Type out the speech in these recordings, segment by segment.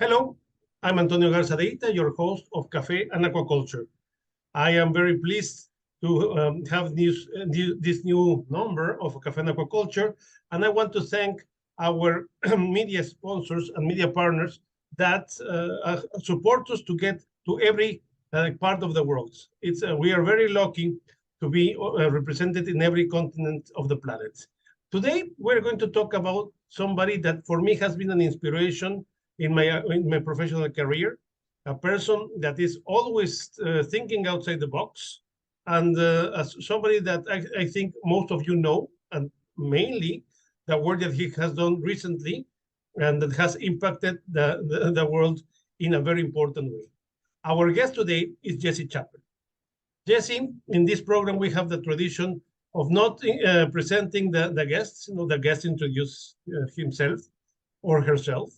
Hello, I'm Antonio Garza de Yta, your host of Cafe and Aquaculture. I am very pleased to have this new number of Cafe and Aquaculture, and I want to thank our media sponsors and media partners that support us to get to every part of the world. We are very lucky to be represented in every continent of the planet. Today, we're going to talk about somebody that for me has been an inspiration in my professional career, a person that is always thinking outside the box, and as somebody that I think most of you know, and mainly the work that he has done recently, and that has impacted the world in a very important way. Our guest today is Jesse Chappell. Jesse, in this program, we have the tradition of not presenting the guests. The guest introduce himself or herself.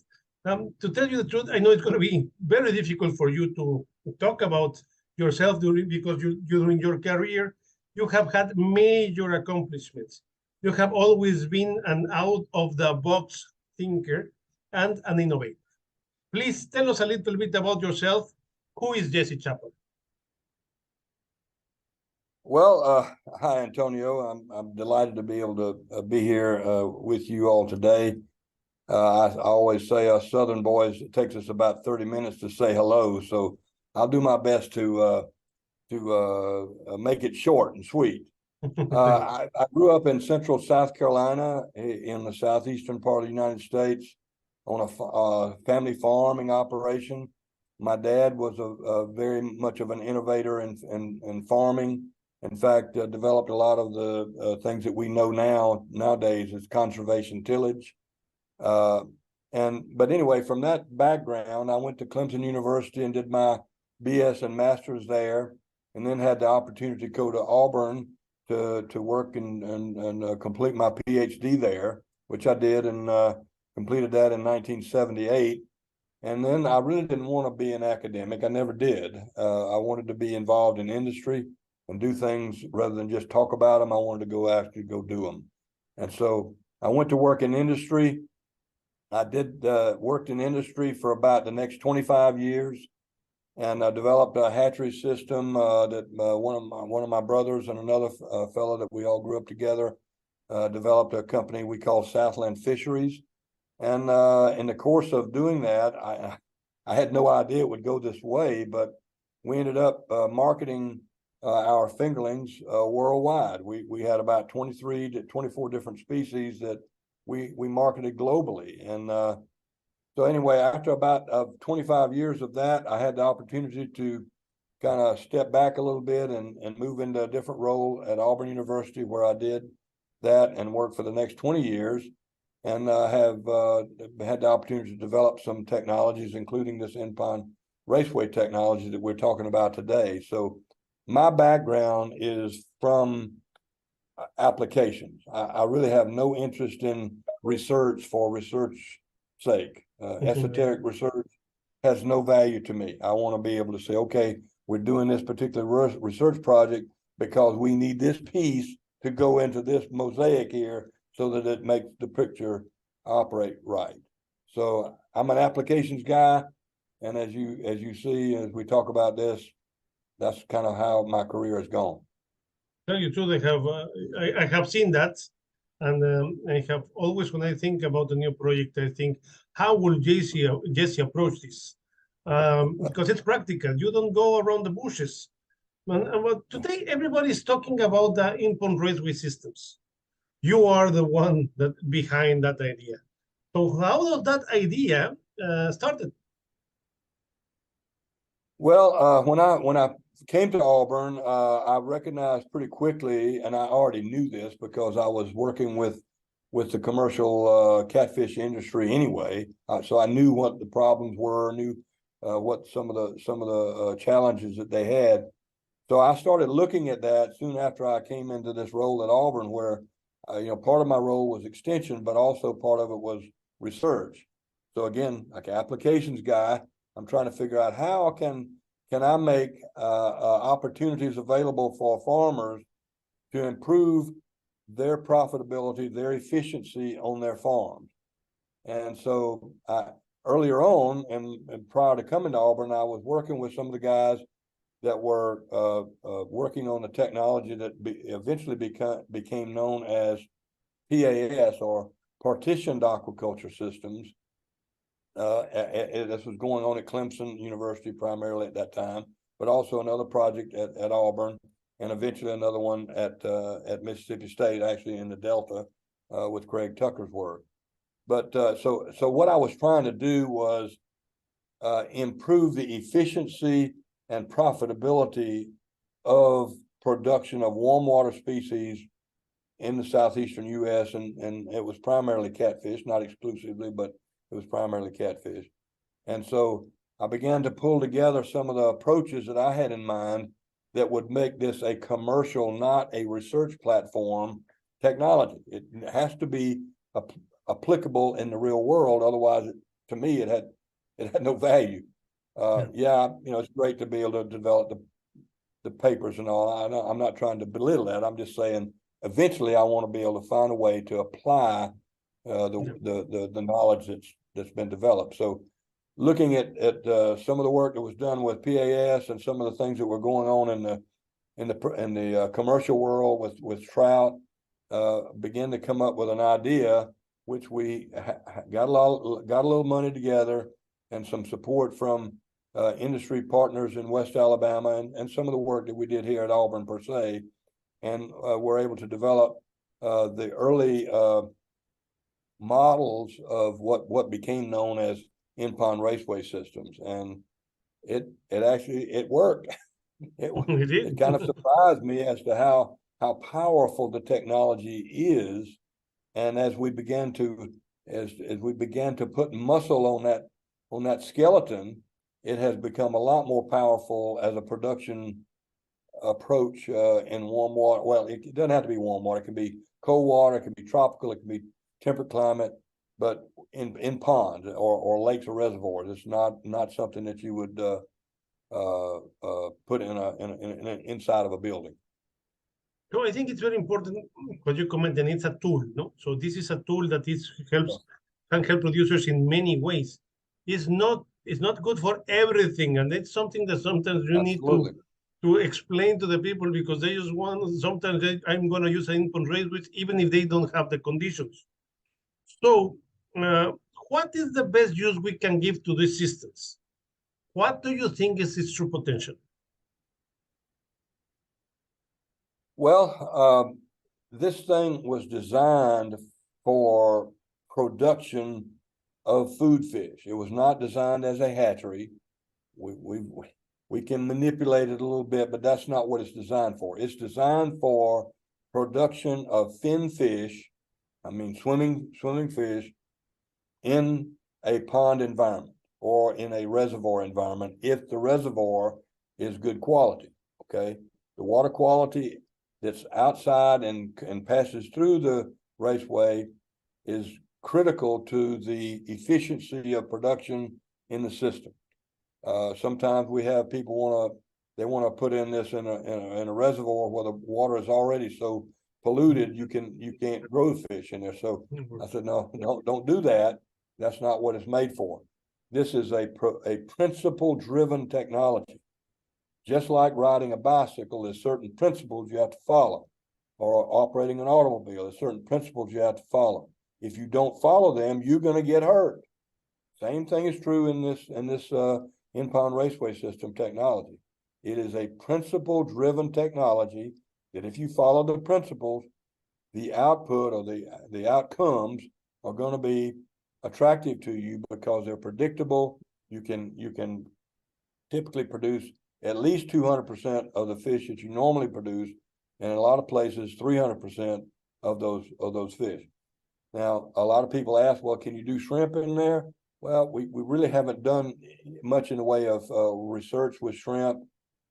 To tell you the truth, I know it's going to be very difficult for you to talk about yourself because during your career, you have had major accomplishments. You have always been an out-of-the-box thinker and an innovator. Please tell us a little bit about yourself. Who is Jesse Chappell? Well, hi, Antonio. I'm delighted to be able to be here with you all today. I always say us Southern boys, it takes us about 30 minutes to say hello. So I'll do my best to make it short and sweet. I grew up in central South Carolina in the southeastern part of the United States on a family farming operation. My dad was a very much of an innovator in farming. In fact, developed a lot of the things that we know nowadays as conservation tillage. But anyway, from that background, I went to Clemson University and did my BS and master's there, and then had the opportunity to go to Auburn to work and complete my Ph.D. there, which I did, and completed that in 1978. And then I really didn't want to be an academic. I never did. I wanted to be involved in industry and do things rather than just talk about them. I wanted to actually go do them. And so I went to work in industry. I worked in industry for about the next 25 years, and I developed a hatchery system that one of my brothers and another fellow that we all grew up together developed a company we call Southland Fisheries. And in the course of doing that, I had no idea it would go this way, but we ended up marketing our fingerlings worldwide. We had about 23 to 24 different species that we marketed globally. And so anyway, after about 25 years of that, I had the opportunity to kind of step back a little bit and move into a different role at Auburn University, where I did that and worked for the next 20 years. And have had the opportunity to develop some technologies, including this In-pond Raceway technology that we're talking about today. So my background is from applications. I really have no interest in research for research sake. Esoteric research has no value to me. I want to be able to say, okay, we're doing this particular research project because we need this piece to go into this mosaic here so that it makes the picture operate right. So I'm an applications guy, and as you see, as we talk about this, that's kind of how my career has gone. Tell you the truth, I have seen that, and I have always, when I think about a new project, I think, how will Jesse approach this? Because it's practical. You don't go around the bushes. But today, everybody's talking about the In-pond Raceway Systems. You are the one that behind that idea. So how does that idea started? Well, when I came to Auburn, I recognized pretty quickly, and I already knew this because I was working with the commercial catfish industry anyway. So I knew what the problems were, knew what some of the challenges that they had. So I started looking at that soon after I came into this role at Auburn, where part of my role was extension, but also part of it was research. So again, like an applications guy, I'm trying to figure out how can I make opportunities available for farmers to improve their profitability, their efficiency on their farms. And so earlier on, and prior to coming to Auburn, I was working with some of the guys that were working on the technology that eventually became known as PAS, or Partitioned Aquaculture Systems. This was going on at Clemson University primarily at that time, but also another project at Auburn, and eventually another one at Mississippi State, actually in the Delta, with Craig Tucker's work. But so what I was trying to do was improve the efficiency and profitability of production of warm water species in the southeastern U.S. and it was primarily catfish, not exclusively, but it was primarily catfish. And so I began to pull together some of the approaches that I had in mind that would make this a commercial, not a research platform technology. It has to be applicable in the real world. Otherwise, to me, it had no value. Yeah, it's great to be able to develop the papers and all. I'm not trying to belittle that. I'm just saying, eventually, I want to be able to find a way to apply the knowledge that's been developed. So, looking at some of the work that was done with PAS and some of the things that were going on in the commercial world with trout, began to come up with an idea, which we got a little money together and some support from industry partners in West Alabama and some of the work that we did here at Auburn per se, and we're able to develop the early models of what became known as In-pond Raceway Systems, and it actually worked. It kind of surprised me as to how powerful the technology is, and as we began to put muscle on that skeleton, it has become a lot more powerful as a production approach in warm water. Well, it doesn't have to be warm water. It can be cold water. It can be tropical. It can be temperate climate. But in ponds or lakes or reservoirs, it's not something that you would put in inside of a building. So I think it's very important what you comment, and it's a tool, no? So this is a tool that can help producers in many ways. It's not good for everything, and it's something that sometimes you Absolutely. need to explain to the people, because they just want, sometimes I'm going to use an in-pond raceway even if they don't have the conditions. So what is the best use we can give to these systems? What do you think is its true potential? Well, this thing was designed for production of food fish. It was not designed as a hatchery. We can manipulate it a little bit, but that's not what it's designed for. It's designed for production of fin fish, swimming fish, in a pond environment or in a reservoir environment, if the reservoir is good quality. Okay, the water quality that's outside and passes through the raceway is critical to the efficiency of production in the system. Sometimes we have people want to put in this in a reservoir where the water is already so polluted you can't grow fish in there. So I said, no, don't do that. That's not what it's made for. This is a principle-driven technology. Just like riding a bicycle, there's certain principles you have to follow, or operating an automobile, there's certain principles you have to follow. If you don't follow them, you're going to get hurt. Same thing is true in this in-pond raceway system technology. It is a principle-driven technology that if you follow the principles, the output or the outcomes are going to be attractive to you because they're predictable. You can typically produce at least 200% of the fish that you normally produce, and in a lot of places 300% of those fish. Now, a lot of people ask, well, can you do shrimp in there? Well, we really haven't done much in the way of research with shrimp.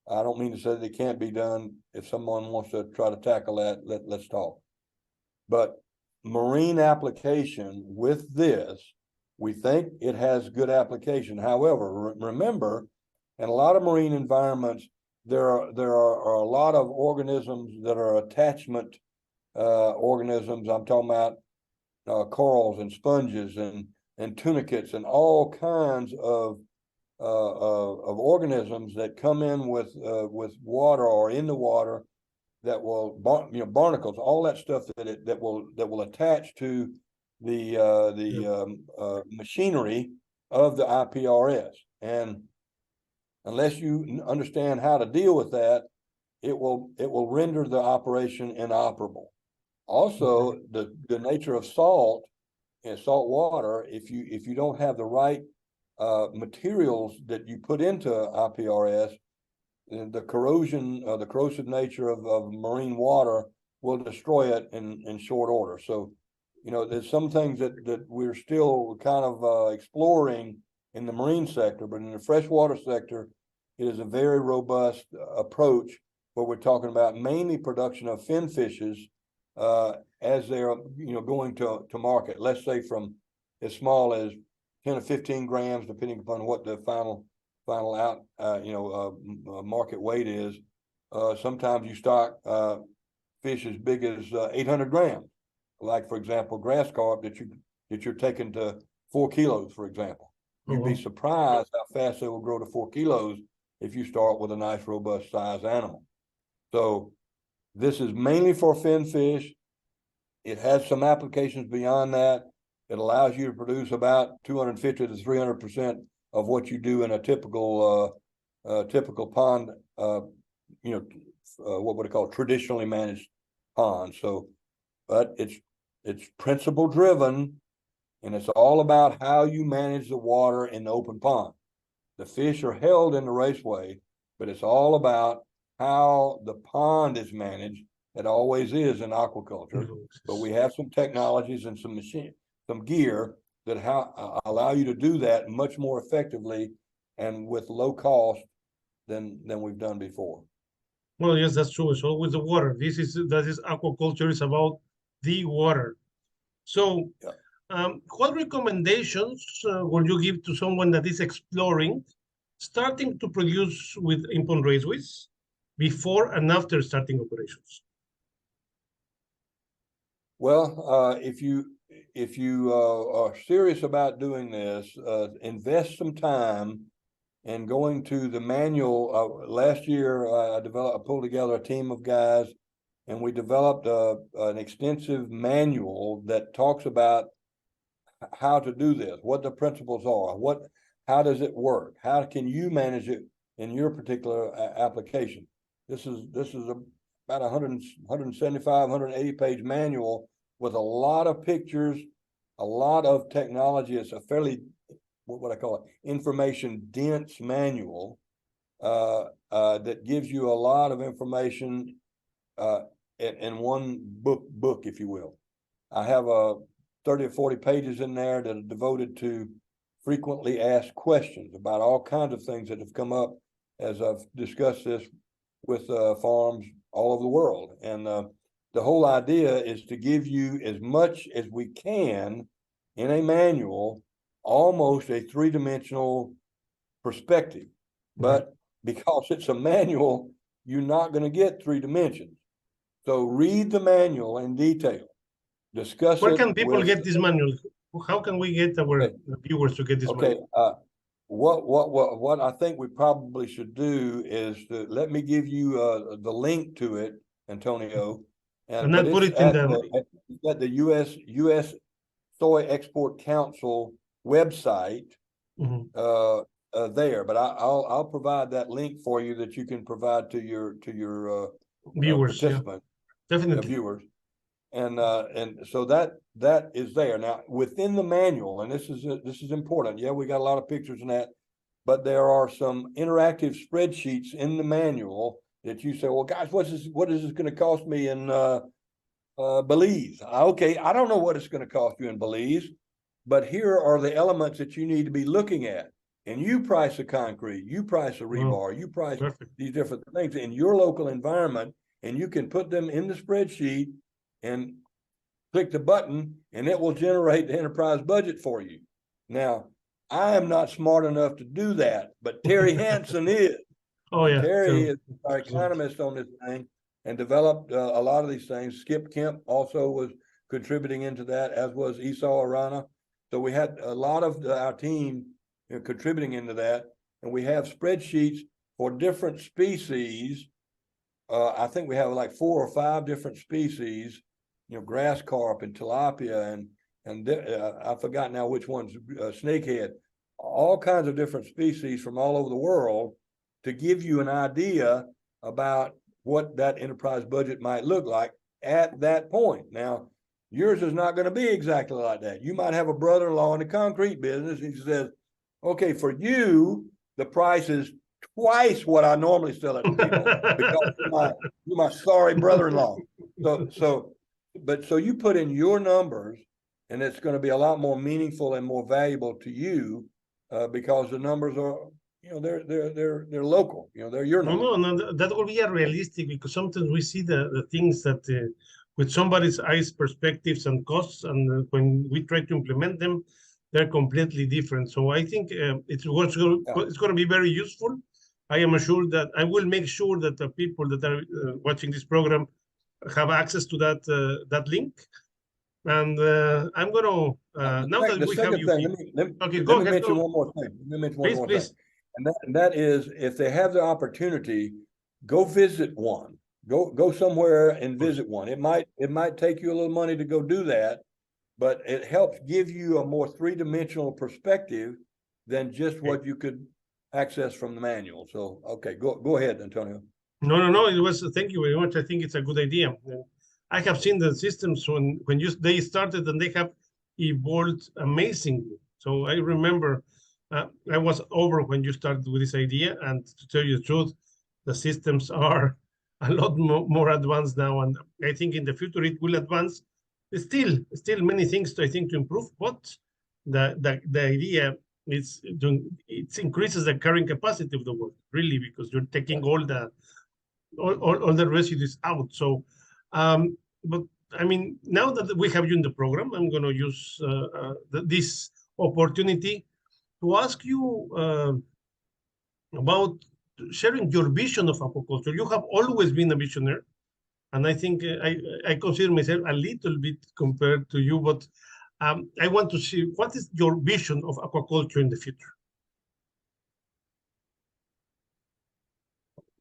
I don't mean to say that it can't be done. If someone wants to try to tackle that, let's talk. But marine application with this, we think it has good application. However, remember, in a lot of marine environments, there are a lot of organisms that are attachment organisms. I'm talking about corals and sponges and and tunicates and all kinds of organisms that come in with water or in the water that will, barnacles, all that stuff that will attach to the machinery of the IPRS. And unless you understand how to deal with that, it will render the operation inoperable. Also, the nature of salt and salt water, if you don't have the right materials that you put into IPRS, the corrosive nature of marine water will destroy it in short order. So, there's some things that we're still kind of exploring in the marine sector, but in the freshwater sector, it is a very robust approach where we're talking about mainly production of fin fishes as they're going to market. Let's say from as small as 10 or 15 grams, depending upon what the final out market weight is. Sometimes you stock fish as big as 800 grams, like for example grass carp that you're taking to 4 kilos, for example. You'd be surprised how fast they will grow to 4 kilos if you start with a nice robust size animal. So this is mainly for fin fish. It has some applications beyond that. It allows you to produce about 250 to 300% of what you do in a typical pond, what would I call traditionally managed pond. So, but it's principle driven, and it's all about how you manage the water in the open pond. The fish are held in the raceway, but it's all about how the pond is managed. It always is in aquaculture, but we have some technologies and some gear that allow you to do that much more effectively and with low cost than we've done before. Well, yes, that's true. It's always the water. That is aquaculture is about the water. So, what recommendations would you give to someone that is exploring, starting to produce with in-pond raceways before and after starting operations? Well, if you are serious about doing this, invest some time in going to the manual. Last year, I pulled together a team of guys, and we developed an extensive manual that talks about how to do this, what the principles are, how does it work, how can you manage it in your particular application. This is about 175, 180 page manual with a lot of pictures, a lot of technology. It's a fairly, what would I call it, information dense manual that gives you a lot of information in one book, if you will. I have 30 or 40 pages in there that are devoted to frequently asked questions about all kinds of things that have come up as I've discussed this with farms all over the world. And the whole idea is to give you as much as we can in a manual, almost a three-dimensional perspective. But because it's a manual, you're not going to get 3 dimensions. So read the manual in detail. Discuss Where it. can people get this manual? How can we get our viewers to get this manual? What I think we probably should do is let me give you the link to it, Antonio, and I'll put it in at the U.S. Soy Export Council website there. But I'll provide that link for you that you can provide to your viewers, participants, definitely viewers. And so that is there. Now within the manual, and this is important. Yeah, we got a lot of pictures in that, but there are some interactive spreadsheets in the manual that you say, well, guys, what is this going to cost me in Belize? Okay, I don't know what it's going to cost you in Belize, but here are the elements that you need to be looking at. And you price the concrete, you price the rebar, you price these different things in your local environment, and you can put them in the spreadsheet and click the button, and it will generate the enterprise budget for you. Now, I am not smart enough to do that, but Terry Hansen is. Oh, yeah. Terry is our economist on this thing and developed a lot of these things. Skip Kemp also was contributing into that, as was Esau Arana. So we had a lot of our team contributing into that, and we have spreadsheets for different species. I think we have like 4 or 5 different species, grass carp and tilapia, and I forgot now which one's snakehead, all kinds of different species from all over the world to give you an idea about what that enterprise budget might look like at that point. Now, yours is not going to be exactly like that. You might have a brother-in-law in the concrete business. He says, okay, for you, the price is twice what I normally sell it to people because you're my sorry brother-in-law. So you put in your numbers, and it's going to be a lot more meaningful and more valuable to you because the numbers are, they're local. They're your numbers. No, that will be a realistic, because sometimes we see the things that with somebody's eyes, perspectives and costs, and when we try to implement them, they're completely different. So I think it's going to be very useful. I am assured that I will make sure that the people that are watching this program have access to that link. And I'm going to now that we have you. Okay, go ahead. Mention one more thing. Let me mention one more thing. And that is, if they have the opportunity, go visit one. Go somewhere and visit one. It might take you a little money to go do that, but it helps give you a more 3-dimensional perspective than just what you could access from the manual. So, okay, go ahead, Antonio. No. Thank you very much. I think it's a good idea. I have seen the systems when they started, and they have evolved amazingly. So I remember I was over when you started with this idea, and to tell you the truth, the systems are a lot more advanced now, and I think in the future it will advance. Still many things I think to improve, but the idea is it increases the carrying capacity of the water, really, because you're taking all the residues out. So, but I mean, now that we have you in the program, I'm going to use this opportunity to ask you about sharing your vision of aquaculture. You have always been a visionary, and I think I consider myself a little bit compared to you, but I want to see what is your vision of aquaculture in the future.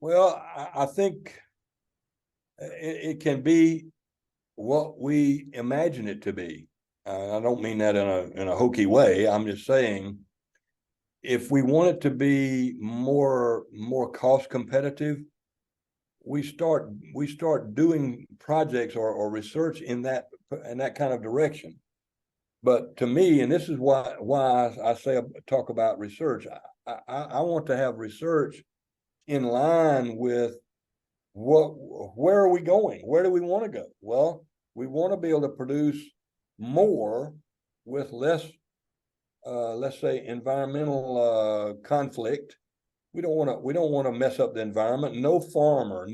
Well, I think it can be what we imagine it to be. I don't mean that in a hokey way. I'm just saying, if we want it to be more cost competitive, we start doing projects or research in that kind of direction. But to me, and this is why I talk about research, I want to have research in line with where are we going? Where do we want to go? Well, we want to be able to produce more with less, let's say, environmental conflict. We don't want to mess up the environment. No farmer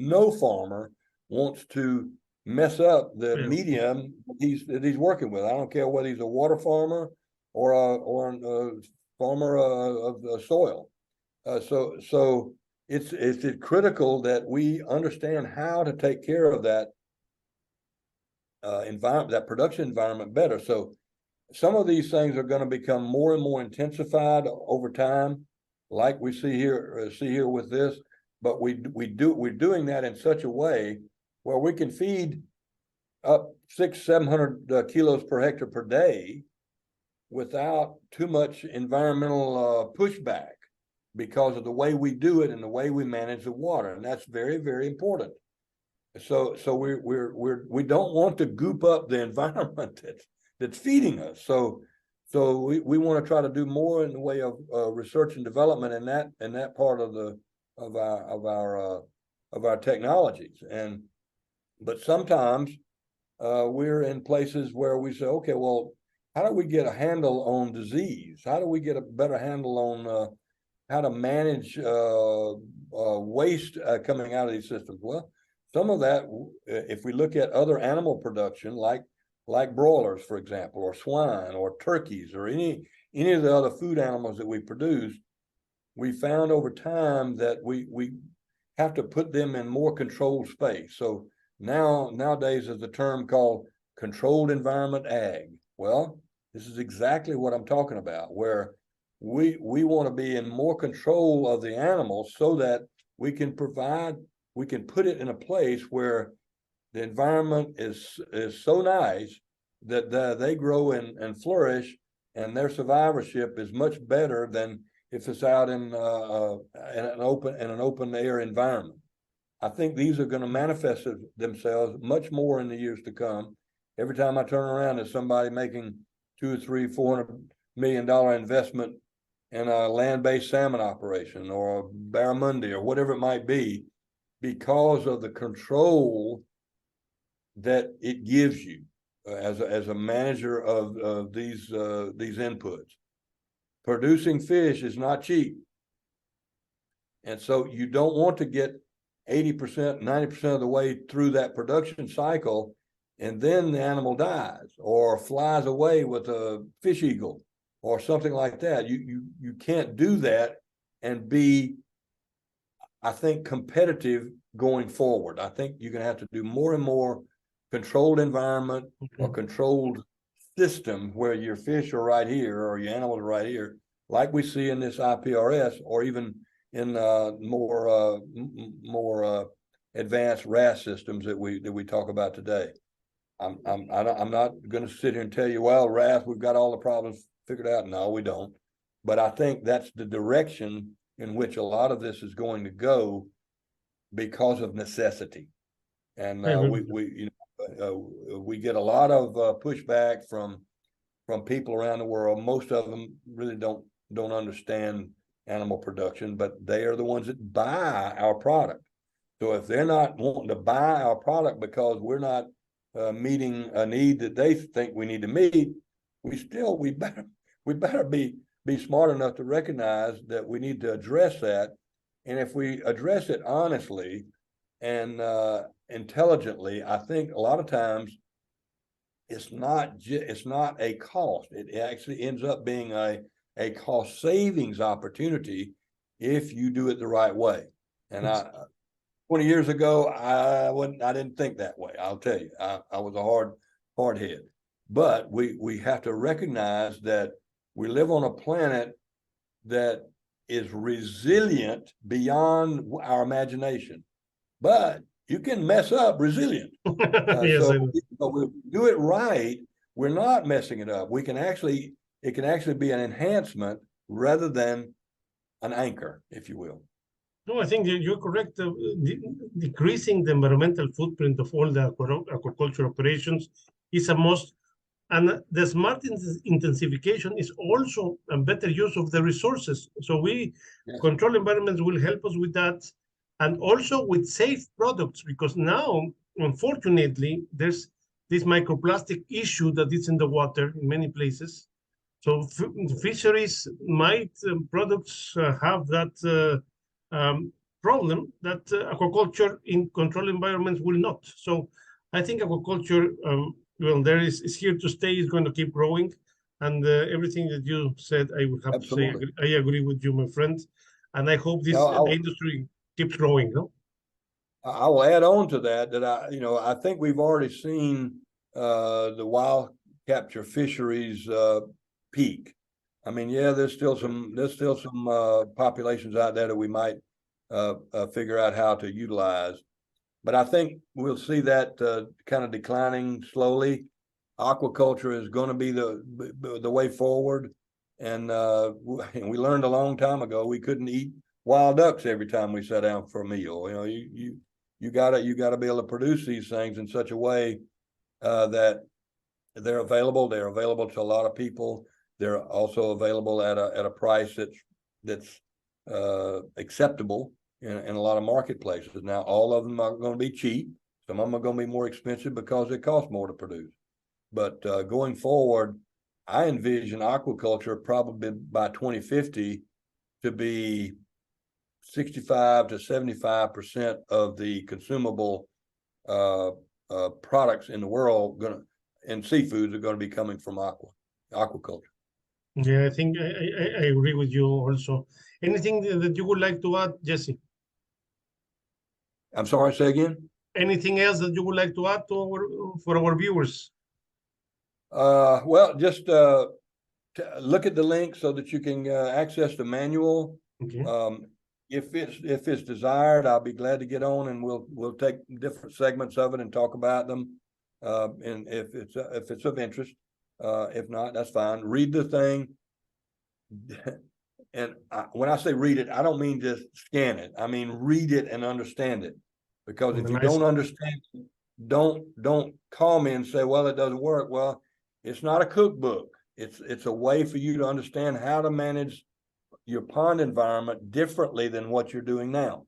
wants to mess up the medium that he's working with. I don't care whether he's a water farmer or a farmer of the soil. So it's critical that we understand how to take care of that environment, that production environment better. So some of these things are going to become more and more intensified over time, like we see here with this. But we're doing that in such a way where we can feed up 600-700 kilos per hectare per day without too much environmental pushback, because of the way we do it and the way we manage the water, and that's very, very important. So we don't want to goop up the environment that's feeding us. So we want to try to do more in the way of research and development in that part of our technologies. But sometimes we're in places where we say, okay, well, how do we get a handle on disease? How do we get a better handle on how to manage waste coming out of these systems? Well, some of that, if we look at other animal production, like broilers, for example, or swine, or turkeys, or any of the other food animals that we produce, we found over time that we have to put them in more controlled space. So nowadays there's a term called controlled environment ag. Well, This is exactly what I'm talking about, where we want to be in more control of the animals so that we can put it in a place where the environment is so nice that they grow and flourish, and their survivorship is much better than if it's out in an open air environment. I think these are going to manifest themselves much more in the years to come. Every time I turn around, there's somebody making $200, $300, $400 million investment in a land-based salmon operation or a barramundi or whatever it might be, because of the control that it gives you as a manager of these inputs. Producing fish is not cheap, and so you don't want to get 80%, 90% of the way through that production cycle, and then the animal dies or flies away with a fish eagle or something like that. You can't do that and be, I think, competitive going forward. I think you're going to have to do more and more controlled environment or controlled system where your fish are right here or your animals are right here, like we see in this IPRS, or even in more advanced RAS systems that we talk about today. I'm not going to sit here and tell you, well, RAS, we've got all the problems figured out. No, we don't. But I think that's the direction in which a lot of this is going to go because of necessity. And we get a lot of pushback from people around the world. Most of them really don't understand animal production, but they are the ones that buy our product. So if they're not wanting to buy our product because we're not meeting a need that they think we need to meet, we better be smart enough to recognize that we need to address that. And if we address it honestly and intelligently, I think a lot of times it's not a cost. It actually ends up being a cost savings opportunity if you do it the right way. And 20 years ago, I didn't think that way. I'll tell you, I was a hard head. But we have to recognize that we live on a planet that is resilient beyond our imagination. But you can mess up resilient. Yes, so we do it right, we're not messing it up. It can actually be an enhancement rather than an anchor, if you will. No, I think you're correct. Decreasing the environmental footprint of all the aquaculture operations is a must. And the smart intensification is also a better use of the resources. So control environments will help us with that. And also with safe products, because now, unfortunately, there's this microplastic issue that is in the water in many places. So fisheries products have that problem that aquaculture in controlled environments will not. So I think aquaculture, is here to stay. It's going to keep growing, and everything that you said, I would have Absolutely. to say I agree with you, my friend, and I hope this industry keeps growing. No, I will add on to that I think we've already seen the wild capture fisheries peak. I mean, yeah, there's still some populations out there that we might figure out how to utilize. But I think we'll see that kind of declining slowly. Aquaculture is going to be the way forward. And we learned a long time ago we couldn't eat wild ducks every time we sat down for a meal. You gotta be able to produce these things in such a way that they're available. They're available to a lot of people. They're also available at a price that's acceptable in a lot of marketplaces. Now, all of them are going to be cheap. Some of them are going to be more expensive because it costs more to produce. But going forward, I envision aquaculture probably by 2050 to be 65 to 75% of the consumable products in the world and seafoods are going to be coming from aquaculture. Yeah, I think I agree with you also. Anything that you would like to add, Jesse? I'm sorry, say again? Anything else that you would like to add for our viewers? Well, just look at the link so that you can access the manual. Okay. If it's desired, I'll be glad to get on, and we'll take different segments of it and talk about them. And if it's of interest, if not, that's fine. Read the thing. And when I say read it, I don't mean just scan it. I mean read it and understand it. Because if you don't understand it, don't call me and say, well, it doesn't work. Well, it's not a cookbook. It's a way for you to understand how to manage your pond environment differently than what you're doing now.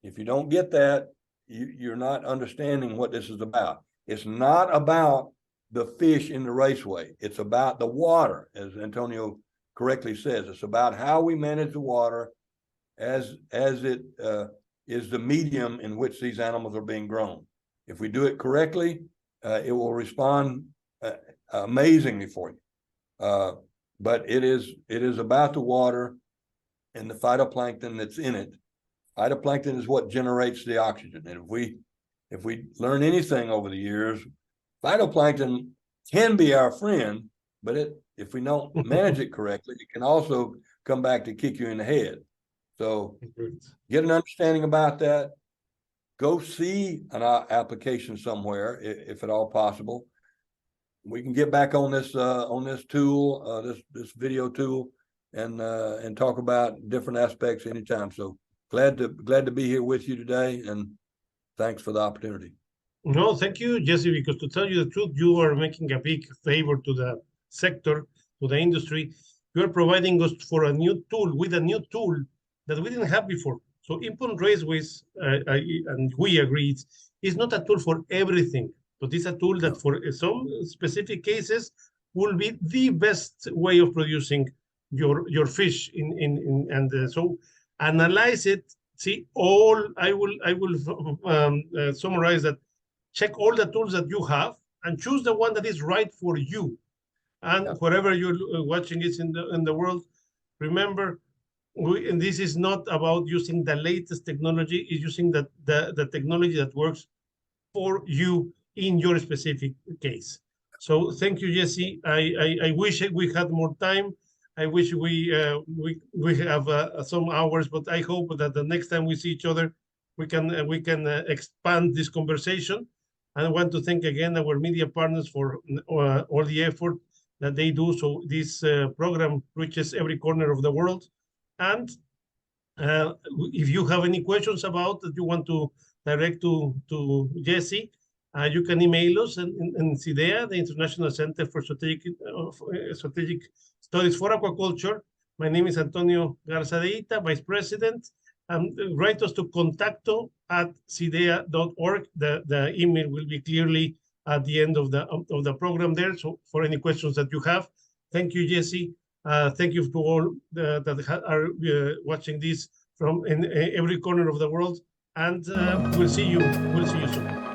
If you don't get that, you're not understanding what this is about. It's not about the fish in the raceway. It's about the water, as Antonio correctly says. It's about how we manage the water as it is the medium in which these animals are being grown. If we do it correctly, it will respond amazingly for you. But it is about the water and the phytoplankton that's in it. Phytoplankton is what generates the oxygen. And if we learn anything over the years, phytoplankton can be our friend, but if we don't manage it correctly, it can also come back to kick you in the head. So get an understanding about that. Go see an application somewhere, if at all possible. We can get back on this tool, this video tool, and talk about different aspects anytime. So glad to be here with you today, and thanks for the opportunity. No, thank you, Jesse, because to tell you the truth, you are making a big favor to the sector, to the industry. You are providing us with a new tool that we didn't have before. So In-pond Raceways, and we agreed, is not a tool for everything, but it's a tool that for some specific cases will be the best way of producing your fish. So analyze it. See all. I will summarize that. Check all the tools that you have and choose the one that is right for you. And wherever you're watching it in the world, remember, and this is not about using the latest technology. It's using the technology that works for you in your specific case. So thank you, Jesse. I wish we had more time. I wish we have some hours, but I hope that the next time we see each other, we can expand this conversation. And I want to thank again our media partners for all the effort that they do, so this program reaches every corner of the world. And if you have any questions about that you want to direct to Jesse, you can email us in CIDEA, the International Center for Strategic Studies for Aquaculture. My name is Antonio Garza de Yta, Vice President. Write us to contacto@cidea.org. The email will be clearly at the end of the program there. So for any questions that you have, thank you, Jesse. Thank you to all that are watching this from in every corner of the world. And we'll see you soon.